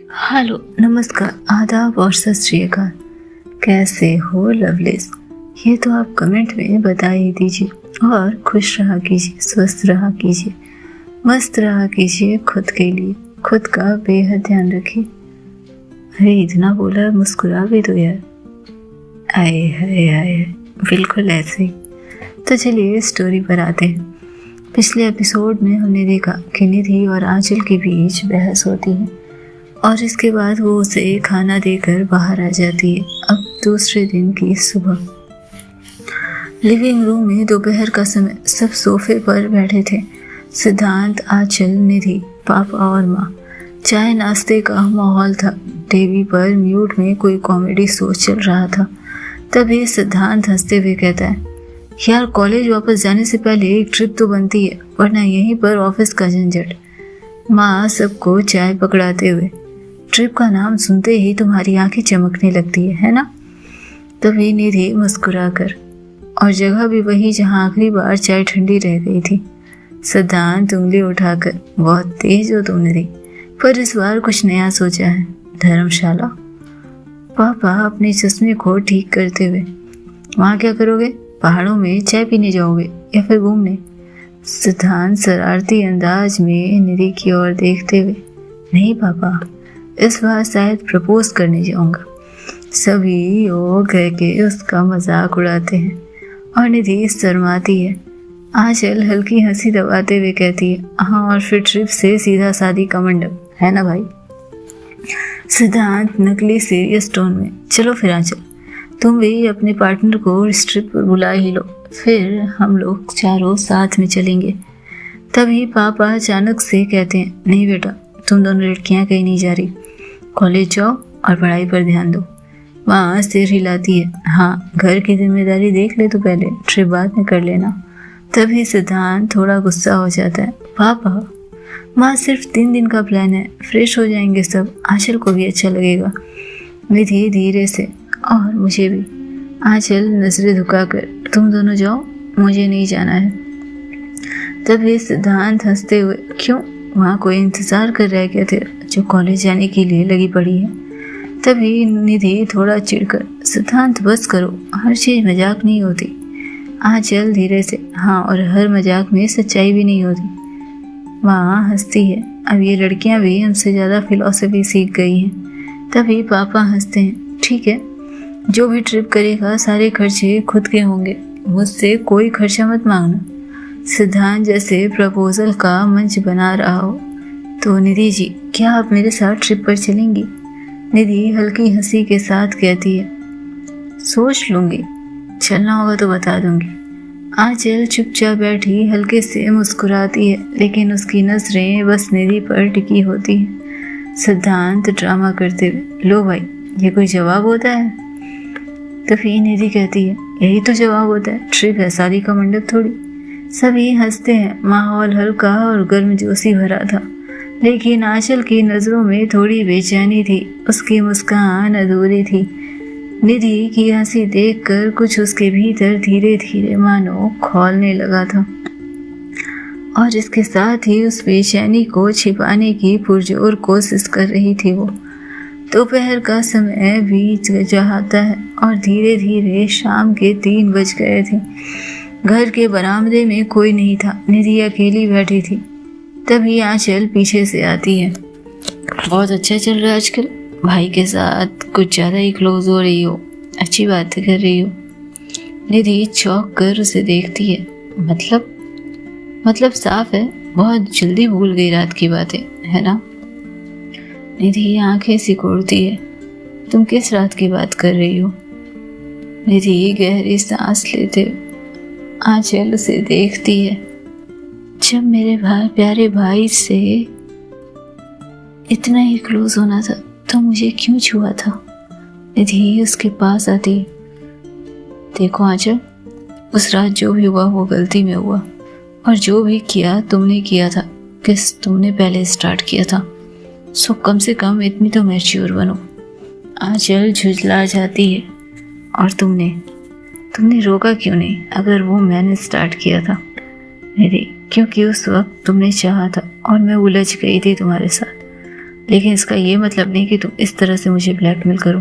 Hello, नमस्कार, आदाब और सत श्री अकाल। कैसे हो लवलीज? ये तो आप कमेंट में बता ही दीजिए। और खुश रहा कीजिए, स्वस्थ रहा कीजिए, मस्त रहा कीजिए। खुद के लिए खुद का बेहद ध्यान रखिए। अरे इतना बोला, मुस्कुरा भी दो यार। आए हाय हाय, बिल्कुल ऐसे ही। तो चलिए स्टोरी पर आते हैं। पिछले एपिसोड में हमने देखा कि निधि और आंचल के बीच बहस होती है और इसके बाद वो उसे खाना देकर बाहर आ जाती है। अब दूसरे दिन की सुबह लिविंग रूम में दोपहर का समय, सब सोफे पर बैठे थे। सिद्धांत, आंचल, निधि, पापा और माँ। चाय नाश्ते का माहौल था। टीवी पर म्यूट में कोई कॉमेडी शो चल रहा था। तभी सिद्धांत हंसते हुए कहता है, यार कॉलेज वापस जाने से पहले एक ट्रिप तो बनती है, वरना यहीं पर ऑफिस का झंझट। माँ सबको चाय पकड़ाते हुए, ट्रिप का नाम सुनते ही तुम्हारी आंखें चमकने लगती है ना? तभी निधि मुस्कुराकर, और जगह भी वही जहां आखिरी बार चाय ठंडी रह गई थी। सिद्धांत उंगली उठाकर, बहुत तेज हो तुम निधि, पर इस बार कुछ नया सोचा है। धर्मशाला? पापा अपने चश्मे को ठीक करते हुए, वहाँ क्या करोगे? पहाड़ों में चाय पीने जाओगे या फिर घूमने? सिद्धांत शरारती अंदाज में निधि की ओर देखते हुए, नहीं पापा, इस बार शायद प्रपोज करने जाऊंगा। सभी ओ कह के उसका मजाक उड़ाते हैं और निधि शर्माती है। आंचल हल्की हंसी दबाते हुए कहती है, हाँ, और फिर ट्रिप से सीधा शादी का मंडप, है ना भाई? सिद्धांत नकली सीरियस टोन में, चलो फिर आंचल, तुम भी अपने पार्टनर को इस ट्रिप पर बुला ही लो, फिर हम लोग चारों साथ में चलेंगे। तभी पापा अचानक से कहते हैं, नहीं बेटा, तुम दोनों लड़कियां कहीं नहीं जा रही, कॉलेज जाओ और पढ़ाई पर ध्यान दो। माँ सिर हिलाती है, हाँ, घर की जिम्मेदारी देख ले तो पहले, ट्रिप बाद में कर लेना। तभी सिद्धांत थोड़ा गुस्सा हो जाता है, पापा, माँ सिर्फ 3 दिन का प्लान है, फ्रेश हो जाएंगे सब, आंचल को भी अच्छा लगेगा। निधि धीरे से, और मुझे भी। आंचल नजरें झुकाकर, तुम दोनों जाओ, मुझे नहीं जाना है। तभी सिद्धांत हंसते हुए, क्यों, वहाँ कोई इंतजार कर रहा है क्या तेरा, जो कॉलेज जाने के लिए लगी पड़ी है? तभी निधि थोड़ा चिढ़कर, सिद्धांत बस करो, हर चीज मजाक नहीं होती। आंचल धीरे से, हाँ, और हर मजाक में सच्चाई भी नहीं होती। माँ हंसती है, अब ये लड़कियां भी हमसे ज़्यादा फिलॉसफी सीख गई हैं। तभी पापा हंसते हैं, ठीक है, जो भी ट्रिप करेगा सारे खर्चे खुद के होंगे, मुझसे कोई खर्चा मत मांगना। सिद्धांत जैसे प्रपोजल का मंच बना रहा हो, तो निधि जी, क्या आप मेरे साथ ट्रिप पर चलेंगी? निधि हल्की हंसी के साथ कहती है, सोच लूंगी, चलना होगा तो बता दूंगी। आंचल चुपचाप बैठी हल्के से मुस्कुराती है, लेकिन उसकी नजरें बस निधि पर टिकी होती हैं। सिद्धांत ड्रामा करते हुए, लो भाई, ये कोई जवाब होता है? तभी निधि कहती है, यही तो जवाब होता है, ट्रिप है, शादी का मंडप थोड़ी। सभी हंसते हैं। माहौल हल्का और गर्मजोशी भरा था, लेकिन आंचल की नजरों में थोड़ी बेचैनी थी, उसकी मुस्कान अधूरी थी। निधि की हंसी देखकर कुछ उसके भीतर धीरे धीरे मानो खौलने लगा था, और इसके साथ ही उस बेचैनी को छिपाने की पुरजोर कोशिश कर रही थी वो। दोपहर का समय बीत जाता है और धीरे धीरे शाम के 3 बज गए थे। घर के बरामदे में कोई नहीं था, निधि अकेली बैठी थी। तभी आंचल पीछे से आती है, बहुत अच्छा चल रहा है आजकल, भाई के साथ कुछ ज़्यादा ही क्लोज हो रही हो, अच्छी बातें कर रही हो। निधि चौंक कर उसे देखती है, मतलब साफ है, बहुत जल्दी भूल गई रात की बातें, है ना? निधि आंखें सिकोड़ती है, तुम किस रात की बात कर रही हो? निधि गहरी सांस लेते हुए आंचल उसे देखती है, जब मेरे प्यारे भाई से इतना ही क्लोज होना था तो मुझे क्यों छुआ था? निधि उसके पास आती, देखो आंचल, उस रात जो भी हुआ वो गलती में हुआ, और जो भी किया तुमने किया था, किस तुमने पहले स्टार्ट किया था, सो कम से कम इतनी तो मैच्योर बनो। आंचल झुंझला जाती है, और तुमने रोका क्यों नहीं अगर वो मैंने स्टार्ट किया था? निधि, क्योंकि उस वक्त तुमने चाहा था और मैं उलझ गई थी तुम्हारे साथ। लेकिन इसका ये मतलब नहीं कि तुम इस तरह से मुझे ब्लैकमेल करो।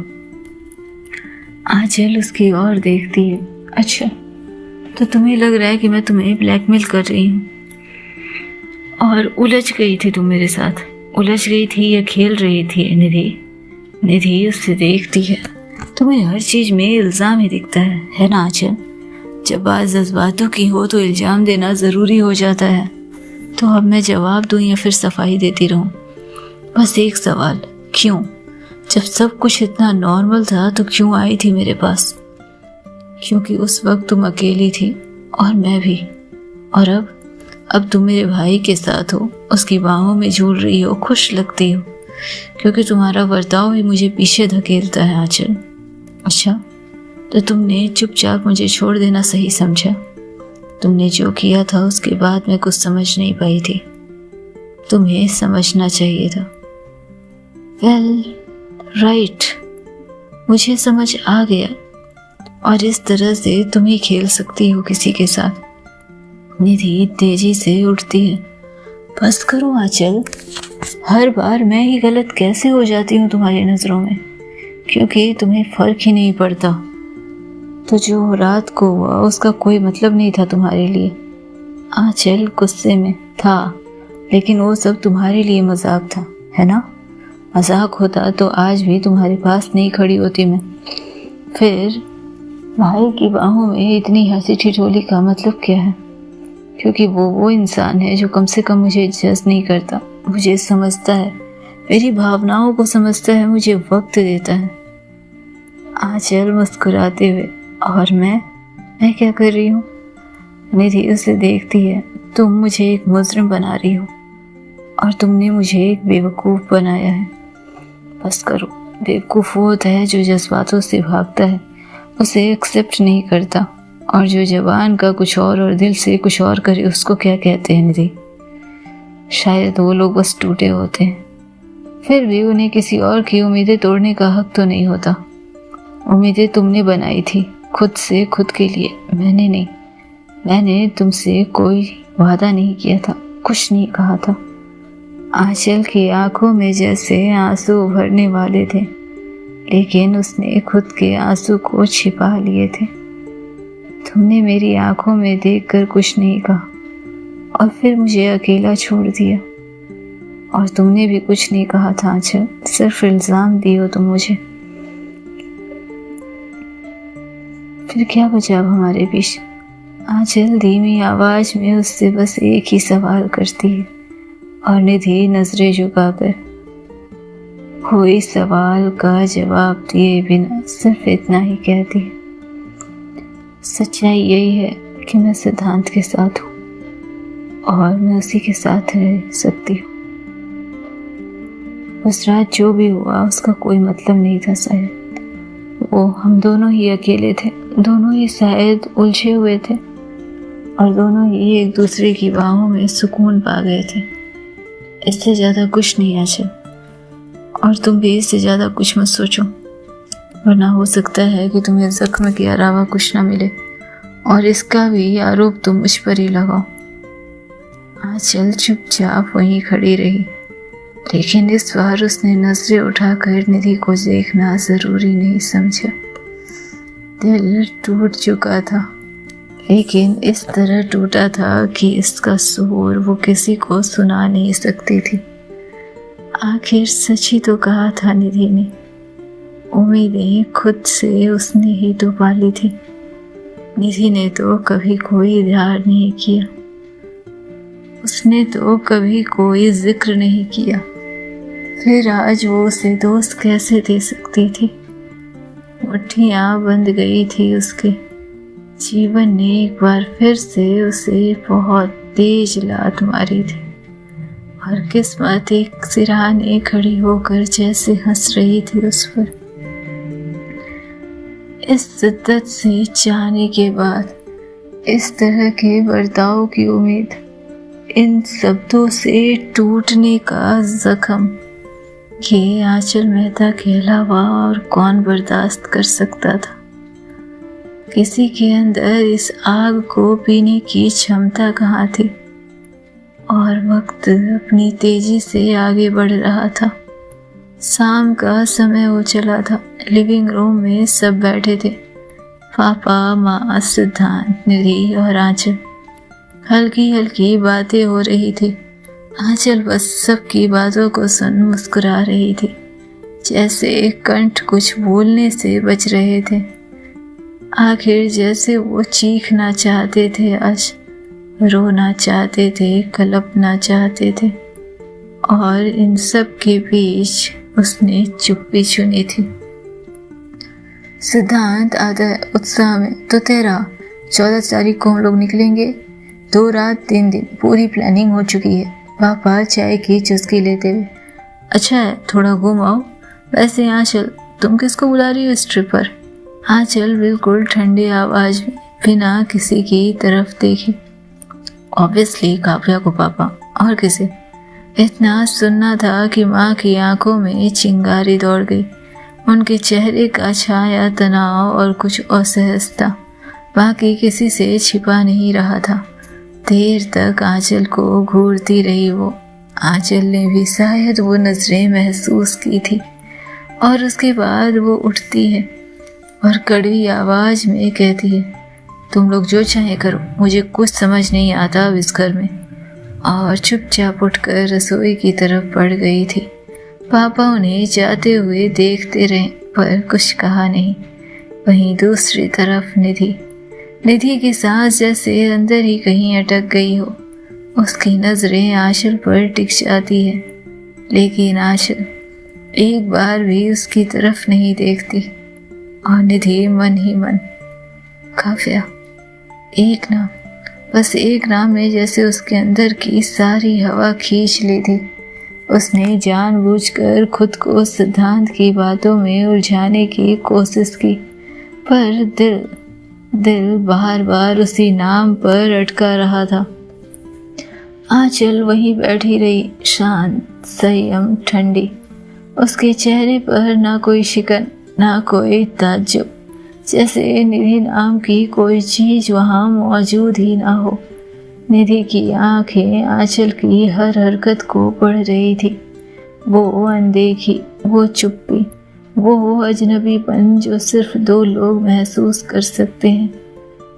आंचल उसकी ओर देखती है। अच्छा, तो तुम्हें लग रहा है कि मैं तुम्हें ब्लैकमेल कर रही हूँ? और उलझ गई थी तुम मेरे साथ? उलझ गई थी या खेल रही थी? निधि निधि उससे देखती है। तुम्हें हर चीज में इल्जाम ही दिखता है ना आंचल? जब बात जज्बातों की हो तो इल्जाम देना जरूरी हो जाता है। तो अब मैं जवाब दूं या फिर सफाई देती रहूं? बस एक सवाल, क्यों? जब सब कुछ इतना नॉर्मल था तो क्यों आई थी मेरे पास? क्योंकि उस वक्त तुम अकेली थी और मैं भी। और अब तुम मेरे भाई के साथ हो, उसकी बाहों में झूल रही हो, खुश लगती हो, क्योंकि तुम्हारा बर्ताव ही मुझे पीछे धकेलता है आंचल। अच्छा, तो तुमने चुपचाप मुझे छोड़ देना सही समझा? तुमने जो किया था उसके बाद मैं कुछ समझ नहीं पाई थी। तुम्हें समझना चाहिए था। वेल, राइट, मुझे समझ आ गया। और इस तरह से तुम ही खेल सकती हो किसी के साथ। निधि तेजी से उठती है। बस करो आंचल, हर बार मैं ही गलत कैसे हो जाती हूँ तुम्हारी नज़रों में? क्योंकि तुम्हें फर्क ही नहीं पड़ता। तो जो रात को हुआ उसका कोई मतलब नहीं था तुम्हारे लिए। आंचल गुस्से में था, लेकिन वो सब तुम्हारे लिए मजाक था, है ना? मजाक होता तो आज भी तुम्हारे पास नहीं खड़ी होती मैं। फिर भाई की बाहों में इतनी हंसी ठिठोली का मतलब क्या है? क्योंकि वो इंसान है जो कम से कम मुझे जज नहीं करता, मुझे समझता है, मेरी भावनाओं को समझता है, मुझे वक्त देता है। आंचल मुस्कुराते हुए, और मैं क्या कर रही हूँ? निधि उसे देखती है। तुम मुझे एक मुजरिम बना रही हो और तुमने मुझे एक बेवकूफ़ बनाया है। बस करो। बेवकूफ़ वो होता है जो जज्बातों से भागता है, उसे एक्सेप्ट नहीं करता, और जो जबान का कुछ और दिल से कुछ और करे उसको क्या कहते हैं निधि? शायद वो लोग बस टूटे होते हैं। फिर भी उन्हें किसी और की उम्मीदें तोड़ने का हक तो नहीं होता। उम्मीदें तुमने बनाई थी खुद से, खुद के लिए, मैंने नहीं। मैंने तुमसे कोई वादा नहीं किया था, कुछ नहीं कहा था। आंचल की आंखों में जैसे आंसू उभरने वाले थे, लेकिन उसने खुद के आंसू को छिपा लिए थे। तुमने मेरी आंखों में देखकर कुछ नहीं कहा और फिर मुझे अकेला छोड़ दिया। और तुमने भी कुछ नहीं कहा था आंचल, सिर्फ इल्जाम दिए हो तुम मुझे। फिर क्या बचा अब हमारे बीच? आंचल धीमी आवाज में उससे बस एक ही सवाल करती है, और निधि नजरें झुकाकर कोई सवाल का जवाब दिए बिना सिर्फ इतना ही कहती है, सच्चाई यही है कि मैं सिद्धांत के साथ हूँ और मैं उसी के साथ रह सकती हूँ। उस रात जो भी हुआ उसका कोई मतलब नहीं था शायद। वो हम दोनों ही अकेले थे, दोनों ही शायद उलझे हुए थे, और दोनों ही एक दूसरे की बाहों में सुकून पा गए थे। इससे ज़्यादा कुछ नहीं आंचल, और तुम भी इससे ज़्यादा कुछ मत सोचो, वरना हो सकता है कि तुम्हें जख्म के अलावा कुछ ना मिले और इसका भी आरोप तुम मुझ पर ही लगाओ। आंचल चुपचाप वहीं खड़ी रही, लेकिन इस बार उसने नजरें उठाकर निधि को देखना जरूरी नहीं समझा। दिल टूट चुका था, लेकिन इस तरह टूटा था कि इसका शोर वो किसी को सुना नहीं सकती थी। आखिर सच ही तो कहा था निधि ने, उम्मीदें खुद से उसने ही तो पाली थी। निधि ने तो कभी कोई इजहार नहीं किया, उसने तो कभी कोई जिक्र नहीं किया। फिर आज वो उसे दोस्त कैसे दे सकती थी? मुट्ठियां बंध गई थी उसके। जीवन ने एक बार फिर से उसे बहुत तेज लात मारी थी, और किस्मत एक सिरहाने खड़ी होकर जैसे हंस रही थी उस पर। इस शिद्दत से चाहने के बाद इस तरह के बर्ताव की उम्मीद, इन शब्दों से टूटने का जख्म, ये आंचल मेहता के अलावा और कौन बर्दाश्त कर सकता था? किसी के अंदर इस आग को पीने की क्षमता कहाँ थी? और वक्त अपनी तेजी से आगे बढ़ रहा था। शाम का समय हो चला था। लिविंग रूम में सब बैठे थे, पापा, माँ, सिद्धांत, निधि और आंचल। हल्की हल्की बातें हो रही थी। आंचल बस सबकी बातों को सुन मुस्कुरा रही थी, जैसे कंठ कुछ बोलने से बच रहे थे। आखिर जैसे वो चीखना चाहते थे, आज रोना चाहते थे, कलपना चाहते थे। और इन सब के बीच उसने चुप्पी चुनी थी। सिद्धांत आता है उत्साह में, तो तेरा 14 तारीख को हम लोग निकलेंगे। 2 रात 3 दिन पूरी प्लानिंग हो चुकी है। पापा चाय की चुस्की लेते हुए, अच्छा है थोड़ा घूम आओ। वैसे आंचल, तुम किसको बुला रही हो इस ट्रिप पर? आंचल बिल्कुल ठंडी आवाज में बिना किसी की तरफ देखे, ऑब्वियसली काव्या को पापा, और किसे? इतना सुनना था कि माँ की आंखों में चिंगारी दौड़ गई। उनके चेहरे का छाया तनाव और कुछ असहजता बाकी किसी से छिपा नहीं रहा था। देर तक आंचल को घूरती रही वो। आंचल ने भी शायद वो नजरें महसूस की थी। और उसके बाद वो उठती है और कड़वी आवाज में कहती है, तुम लोग जो चाहे करो, मुझे कुछ समझ नहीं आता अब इस घर में। और चुपचाप उठकर रसोई की तरफ बढ़ गई थी। पापा उन्हें जाते हुए देखते रहे पर कुछ कहा नहीं। वहीं दूसरी तरफ निधि की सांस जैसे अंदर ही कहीं अटक गई हो। उसकी नजरें आंचल पर टिक जाती है, लेकिन आंचल एक बार भी उसकी तरफ नहीं देखती। और निधि मन ही मन, काव्या, एक नाम, बस एक नाम ने जैसे उसके अंदर की सारी हवा खींच ली थी। उसने जानबूझकर खुद को सिद्धांत की बातों में उलझाने की कोशिश की, पर दिल बार बार उसी नाम पर अटका रहा था। आंचल वहीं बैठी रही, शांत, संयम, ठंडी। उसके चेहरे पर ना कोई शिकन, ना कोई ताज्जुब, जैसे निधि नाम की कोई चीज वहां मौजूद ही ना हो। निधि की आंखें आंचल की हर हरकत को पढ़ रही थी। वो अनदेखी, वो चुप्पी, वो अजनबीपन जो सिर्फ 2 लोग महसूस कर सकते हैं,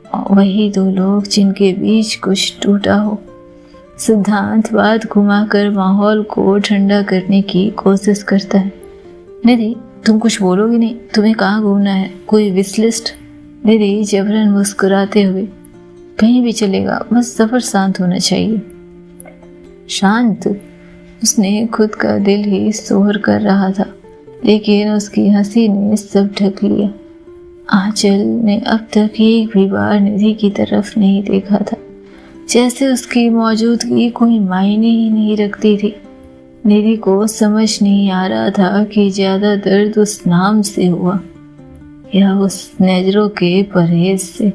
और वही 2 लोग जिनके बीच कुछ टूटा हो। सिद्धांत बात घुमाकर माहौल को ठंडा करने की कोशिश करता है। निधि, तुम कुछ बोलोगी नहीं? तुम्हें कहाँ घूमना है? कोई विश लिस्ट? निधि जबरन मुस्कुराते हुए, कहीं भी चलेगा, बस सफर शांत होना चाहिए। शांत? उसने खुद का दिल ही सोहर कर रहा था, लेकिन उसकी हंसी ने सब ढक लिया। आंचल ने अब तक एक भी बार निधि की तरफ नहीं देखा था, जैसे उसकी मौजूदगी कोई मायने ही नहीं रखती थी। निधि को समझ नहीं आ रहा था कि ज्यादा दर्द उस नाम से हुआ या उस नजरों के परहेज से,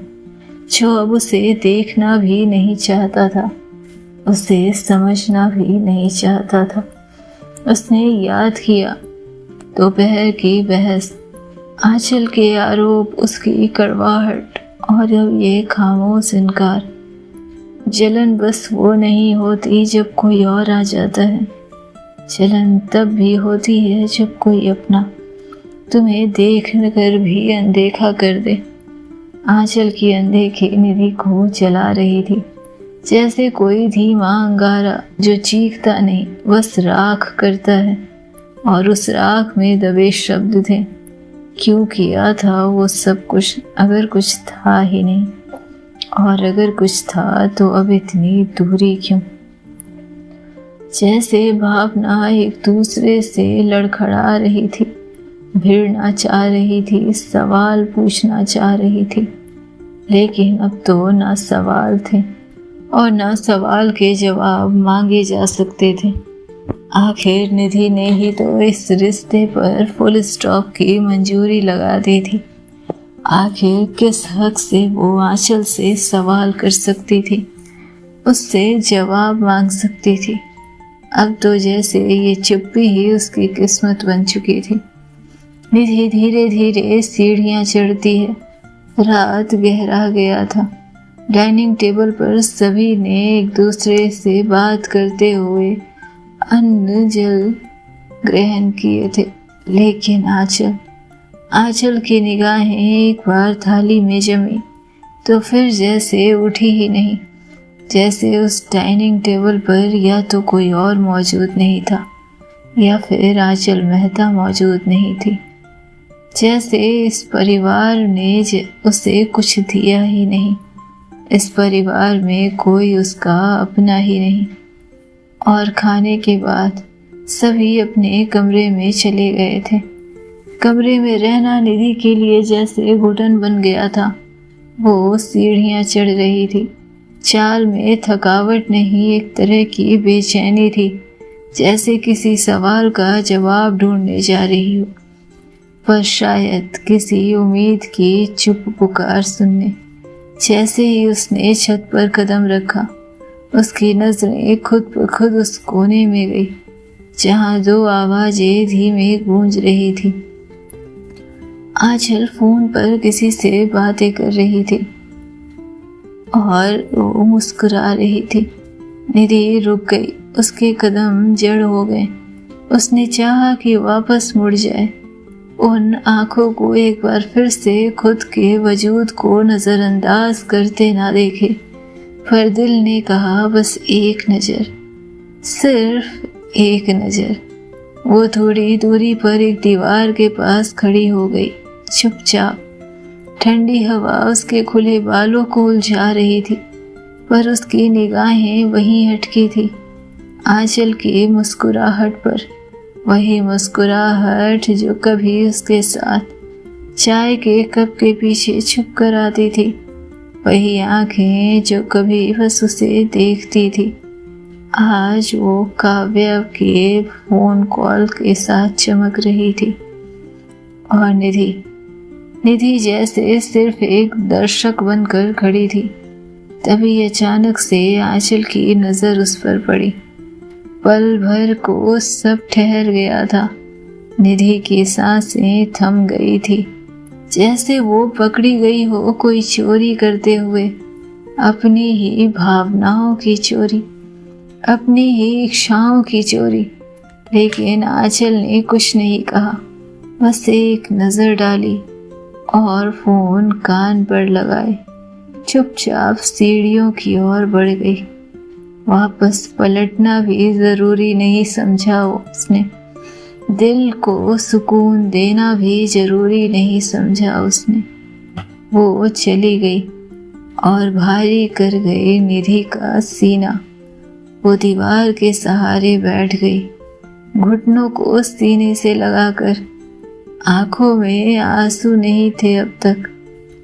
जो अब उसे देखना भी नहीं चाहता था, उसे समझना भी नहीं चाहता था। उसने याद किया दोपहर की बहस, आंचल के आरोप, उसकी कड़वाहट, और अब ये खामोश इनकार। जलन बस वो नहीं होती जब कोई और आ जाता है, जलन तब भी होती है जब कोई अपना तुम्हें देख कर भी अनदेखा कर दे। आंचल की अनदेखी निधि को जला रही थी, जैसे कोई धीमा अंगारा जो चीखता नहीं, बस राख करता है। और उस राख में दबे शब्द थे, क्यों किया था वो सब कुछ, अगर कुछ था ही नहीं, और अगर कुछ था तो अब इतनी दूरी क्यों? जैसे भावना एक दूसरे से लड़खड़ा रही थी, भिड़ना चाह रही थी, सवाल पूछना चाह रही थी, लेकिन अब तो ना सवाल थे और ना सवाल के जवाब मांगे जा सकते थे। आखिर निधि ने ही तो इस रिश्ते पर फुल स्टॉप की मंजूरी लगा दी थी। आखिर किस हक से वो आंचल से सवाल कर सकती थी, उससे जवाब मांग सकती थी? अब तो जैसे ये चुप्पी ही उसकी किस्मत बन चुकी थी। निधि धीरे धीरे सीढ़ियां चढ़ती है। रात गहरा गया था। डाइनिंग टेबल पर सभी ने एक दूसरे से बात करते हुए अन्न जल ग्रहण किए थे, लेकिन आंचल की निगाहें एक बार थाली में जमी तो फिर जैसे उठी ही नहीं, जैसे उस डाइनिंग टेबल पर या तो कोई और मौजूद नहीं था या फिर आंचल मेहता मौजूद नहीं थी, जैसे इस परिवार ने उसे कुछ दिया ही नहीं, इस परिवार में कोई उसका अपना ही नहीं। और खाने के बाद सभी अपने कमरे में चले गए थे। कमरे में रहना निधि के लिए जैसे घुटन बन गया था। वो सीढ़ियाँ चढ़ रही थी। चाल में थकावट नहीं, एक तरह की बेचैनी थी, जैसे किसी सवाल का जवाब ढूंढने जा रही हो, पर शायद किसी उम्मीद की चुप पुकार सुनने। जैसे ही उसने छत पर कदम रखा, उसकी नजरें खुद ब खुद उस कोने में गई जहां दो आवाजें धीमे गूंज रही थी। आंचल फोन पर किसी से बातें कर रही थी और वो मुस्कुरा रही थी। निधि रुक गई, उसके कदम जड़ हो गए। उसने चाहा कि वापस मुड़ जाए, उन आंखों को एक बार फिर से खुद के वजूद को नजरअंदाज करते ना देखे, पर दिल ने कहा बस एक नजर, सिर्फ एक नजर। वो थोड़ी दूरी पर एक दीवार के पास खड़ी हो गई, चुपचाप। ठंडी हवा उसके खुले बालों को उलझा रही थी, पर उसकी निगाहें वहीं अटकी थी, आंचल की मुस्कुराहट पर। वही मुस्कुराहट जो कभी उसके साथ चाय के कप के पीछे छुप कर आती थी, वही आंखें जो कभी बस उसे देखती थी, आज वो काव्या के फोन कॉल के साथ चमक रही थी। और निधि जैसे सिर्फ एक दर्शक बनकर खड़ी थी। तभी अचानक से आंचल की नजर उस पर पड़ी। पल भर को सब ठहर गया था। निधि की सांसें थम गई थी, जैसे वो पकड़ी गई हो कोई चोरी करते हुए, अपनी ही भावनाओं की चोरी, अपनी ही इच्छाओं की चोरी। लेकिन आंचल ने कुछ नहीं कहा, बस एक नजर डाली और फोन कान पर लगाए चुपचाप सीढ़ियों की ओर बढ़ गई। वापस पलटना भी जरूरी नहीं समझा उसने, दिल को सुकून देना भी जरूरी नहीं समझा उसने। वो चली गई और भारी कर गई निधि का सीना। वो दीवार के सहारे बैठ गई, घुटनों को सीने से लगाकर। आंखों में आंसू नहीं थे अब तक,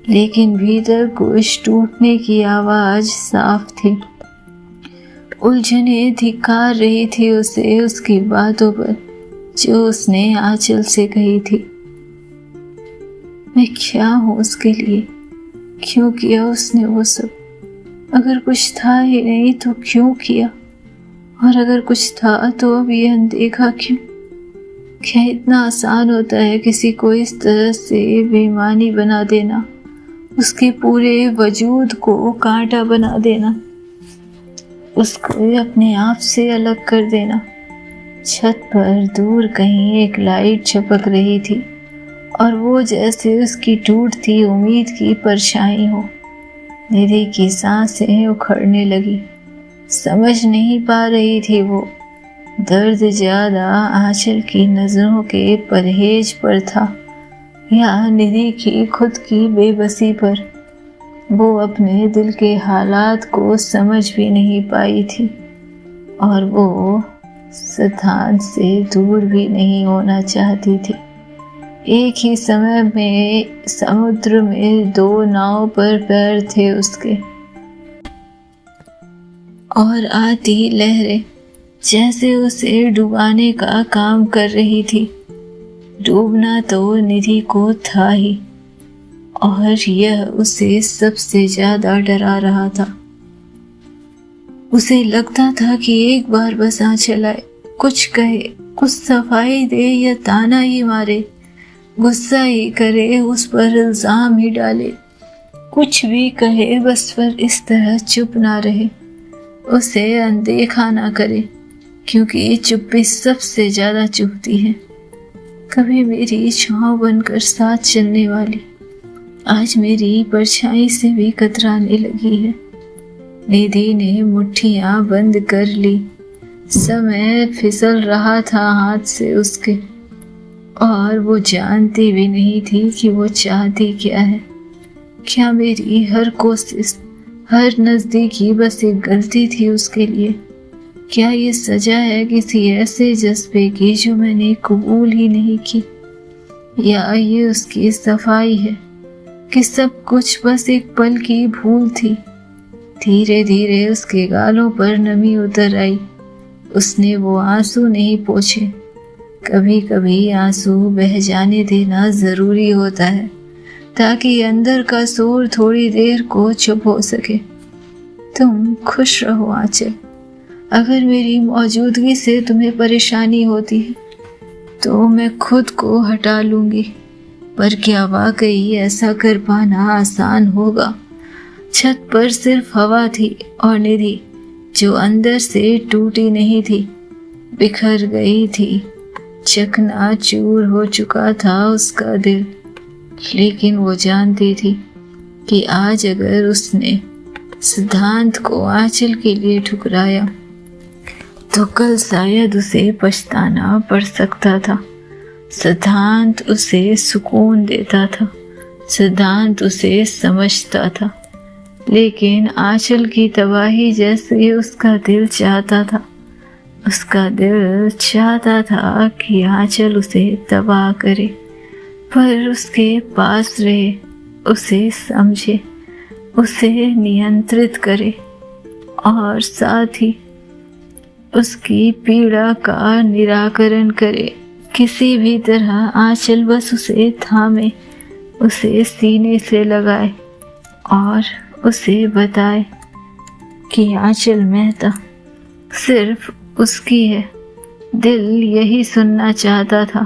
लेकिन भीतर कुछ टूटने की आवाज साफ थी। उलझने धिक्कार रही थी उसे उसकी बातों पर जो उसने आंचल से कही थी। मैं क्या हूँ उसके लिए? क्यों किया उसने वो सब? अगर कुछ था ही नहीं तो क्यों किया? और अगर कुछ था तो अब ये अनदेखा क्यों? क्या इतना आसान होता है किसी को इस तरह से बेईमानी बना देना, उसके पूरे वजूद को कांटा बना देना, उसको अपने आप से अलग कर देना? छत पर दूर कहीं एक लाइट चपक रही थी और वो जैसे उसकी टूटती उम्मीद की परछाई हो। निधि की सांसें उखड़ने लगी, समझ नहीं पा रही थी वो दर्द ज्यादा आंचल की नजरों के परहेज पर था या निधि की खुद की बेबसी पर। वो अपने दिल के हालात को समझ भी नहीं पाई थी और वो सिद्धांत से दूर भी नहीं होना चाहती थी। एक ही समय में समुद्र में दो नाव पर पैर थे उसके, और आती लहरें जैसे उसे डुबाने का काम कर रही थी। डूबना तो निधि को था ही, और यह उसे सबसे ज्यादा डरा रहा था। उसे लगता था कि एक बार बस आंचल आए, कुछ कहे, कुछ सफाई दे या ताना ही मारे, गुस्सा ही करे, उस पर इल्जाम ही डाले, कुछ भी कहे बस, पर इस तरह चुप ना रहे, उसे अनदेखा ना करे। क्योंकि चुप्पी सबसे ज्यादा चुभती है। कभी मेरी छांव बनकर साथ चलने वाली आज मेरी परछाई से भी कतराने लगी है। निधि ने मुट्ठियां बंद कर ली। समय फिसल रहा था हाथ से उसके, और वो जानती भी नहीं थी कि वो चाहती क्या है। क्या मेरी हर कोशिश, हर नजदीकी बस एक गलती थी उसके लिए? क्या ये सजा है किसी ऐसे जज्बे की जो मैंने कबूल ही नहीं की? या ये उसकी सफाई है कि सब कुछ बस एक पल की भूल थी? धीरे धीरे उसके गालों पर नमी उतर आई। उसने वो आंसू नहीं पोंछे। कभी कभी आंसू बह जाने देना जरूरी होता है ताकि अंदर का शोर थोड़ी देर को चुप हो सके। तुम खुश रहो आंचल। अगर मेरी मौजूदगी से तुम्हें परेशानी होती है तो मैं खुद को हटा लूंगी, पर क्या वाकई ऐसा कर पाना आसान होगा? छत पर सिर्फ हवा थी और निधि जो अंदर से टूटी नहीं थी, बिखर गई थी। चकनाचूर हो चुका था उसका दिल, लेकिन वो जानती थी कि आज अगर उसने सिद्धांत को आंचल के लिए ठुकराया तो कल शायद उसे पछताना पड़ सकता था। सिद्धांत उसे सुकून देता था, सिद्धांत उसे समझता था, लेकिन आंचल की तबाही जैसे उसका दिल चाहता था। उसका दिल चाहता था कि आंचल उसे तबाह करे, पर उसके पास रहे, उसे समझे, उसे नियंत्रित करे और साथ ही उसकी पीड़ा का निराकरण करे। किसी भी तरह आंचल बस उसे थामे, उसे सीने से लगाए और उसे बताए कि आंचल मेहता सिर्फ उसकी है। दिल यही सुनना चाहता था,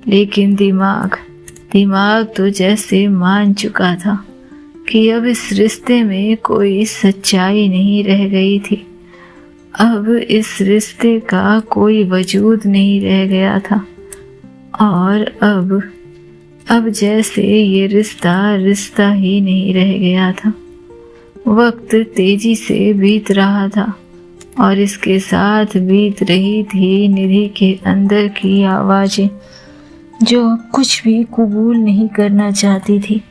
लेकिन दिमाग तो जैसे मान चुका था कि अब इस रिश्ते में कोई सच्चाई नहीं रह गई थी। अब इस रिश्ते का कोई वजूद नहीं रह गया था, और अब जैसे ये रिश्ता ही नहीं रह गया था। वक्त तेजी से बीत रहा था और इसके साथ बीत रही थी निधि के अंदर की आवाजें, जो अब कुछ भी कबूल नहीं करना चाहती थी।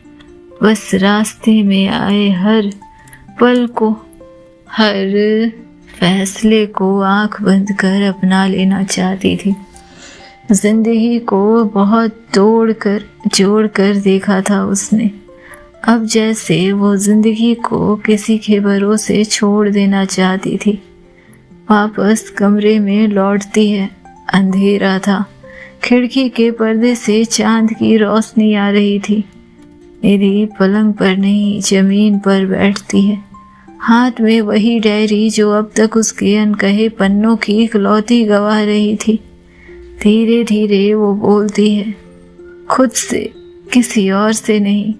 बस रास्ते में आए हर पल को, हर फैसले को आंख बंद कर अपना लेना चाहती थी। जिंदगी को बहुत जोड़ कर देखा था उसने। अब जैसे वो जिंदगी को किसी के भरोसे छोड़ देना चाहती थी। वापस कमरे में लौटती है। अंधेरा था। खिड़की के पर्दे से चांद की रोशनी आ रही थी। निधि पलंग पर नहीं, जमीन पर बैठती है, हाथ में वही डायरी जो अब तक उसके अनकहे पन्नों की इकलौती गवाह रही थी। धीरे धीरे वो बोलती है, खुद से, किसी और से नहीं।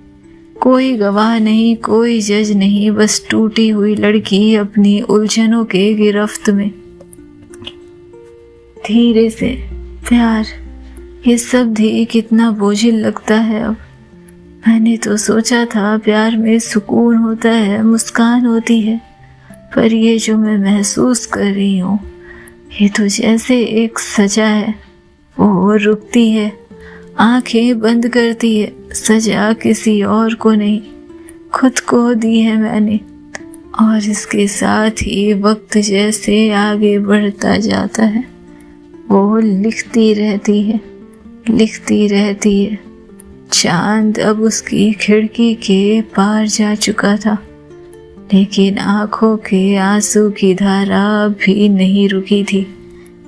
कोई गवाह नहीं, कोई जज नहीं, बस टूटी हुई लड़की अपनी उलझनों के गिरफ्त में। धीरे से, प्यार, ये सब भी कितना बोझिल लगता है अब। मैंने तो सोचा था प्यार में सुकून होता है, मुस्कान होती है, पर ये जो मैं महसूस कर रही हूँ, ये तो जैसे एक सजा है। वो रुकती है, आंखें बंद करती है। सजा किसी और को नहीं, खुद को दी है मैंने। और इसके साथ ही वक्त जैसे आगे बढ़ता जाता है, वो लिखती रहती है। चांद अब उसकी खिड़की के पार जा चुका था, लेकिन आंखों के आंसू की धारा भी नहीं रुकी थी।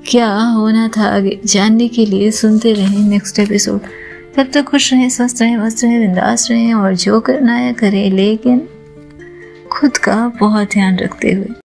क्या होना था आगे जानने के लिए सुनते रहें नेक्स्ट एपिसोड। तब तक खुश रहें, स्वस्थ रहें, मस्त रहें, बिंदास रहें और जो करना है करें, लेकिन खुद का बहुत ध्यान रखते हुए।